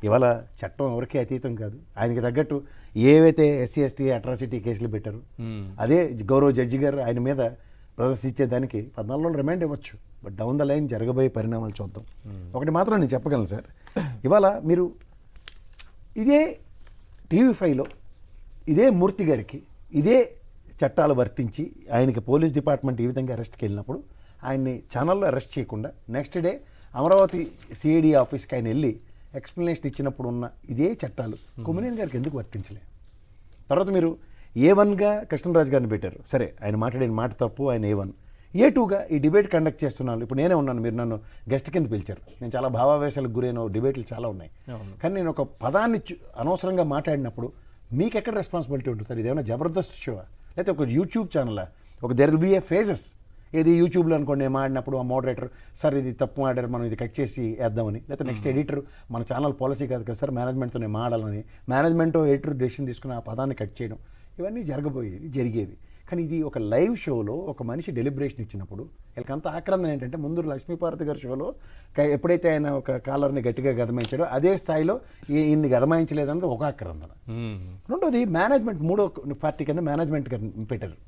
ఇవాళ చట్టం ఎవరికీ అతీతం కాదు. ఆయనకి తగ్గట్టు ఏవైతే ఎస్సీ ఎస్టీ అట్రాసిటీ కేసులు పెట్టారు, అదే గౌరవ జడ్జి గారు ఆయన మీద ప్రదర్శించేదానికి 14 రోజులు రిమాండ్ ఇవ్వచ్చు. బట్ డౌన్ ద లైన్ జరగబోయే పరిణామాలు చూద్దాం. ఒకటి మాత్రం నేను చెప్పగలను సార్, ఇవాళ మీరు ఇదే టీవీ5లో ఇదే మూర్తి గారికి ఇదే చట్టాలు వర్తించి ఆయనకి పోలీస్ డిపార్ట్మెంట్ ఈ విధంగా అరెస్ట్కి వెళ్ళినప్పుడు ఆయన్ని ఛానల్లో అరెస్ట్ చేయకుండా నెక్స్ట్ డే అమరావతి సిఐడి ఆఫీస్కి ఆయన వెళ్ళి ఎక్స్ప్లెనేషన్ ఇచ్చినప్పుడు ఉన్న ఇదే చట్టాలు కొమ్మినేని గారికి ఎందుకు వర్తించలేదు? తర్వాత మీరు A1గా కృష్ణరాజు గారిని పెట్టారు. సరే, ఆయన మాట్లాడిన మాట తప్పు, ఆయన A1. A2గా ఈ డిబేట్ కండక్ట్ చేస్తున్నాను. ఇప్పుడు నేనే ఉన్నాను, మీరు నన్ను గెస్ట్ కింద పిలిచారు. నేను చాలా భావావేశాలకు గురైన డిబేట్లు చాలా ఉన్నాయి. కానీ నేను ఒక పదాన్ని అనవసరంగా మాట్లాడినప్పుడు మీకు ఎక్కడ రెస్పాన్సిబిలిటీ ఉంటుంది సార్? ఇదేమైనా జబర్దస్త్ షోవా, లేకపోతే ఒక యూట్యూబ్ ఛానలా? ఒక there will be A phases. ఏది యూట్యూబ్లో అనుకోండి, నేను మాడినప్పుడు ఆ మోడరేటర్ సార్ ఇది తప్పు మాడారు, మనం ఇది కట్ చేసి వేద్దామని, లేకపోతే నెక్స్ట్ ఎడిటర్ మన ఛానల్ పాలసీ కాదు కదా సార్ మేనేజ్మెంట్తో నేను మాడాలని, మేనేజ్మెంట్ ఎడిటర్ డెసిషన్ తీసుకుని ఆ పదాన్ని కట్ చేయడం, ఇవన్నీ జరిగేవి. కానీ ఇది ఒక లైవ్ షోలో ఒక మనిషి డెలిబరేషన్ ఇచ్చినప్పుడు వీళ్ళకంత ఆక్రందన ఏంటంటే, ముందు లక్ష్మీపార్వతి గారి షోలో ఎప్పుడైతే ఆయన ఒక కాలర్ని గట్టిగా గదమాయించాడో అదే స్థాయిలో ఈయన్ని గదమాయించలేదన్నది ఒక ఆక్రందన. రెండోది మేనేజ్మెంట్, మూడో పార్టీ కింద మేనేజ్మెంట్ పెట్టారు.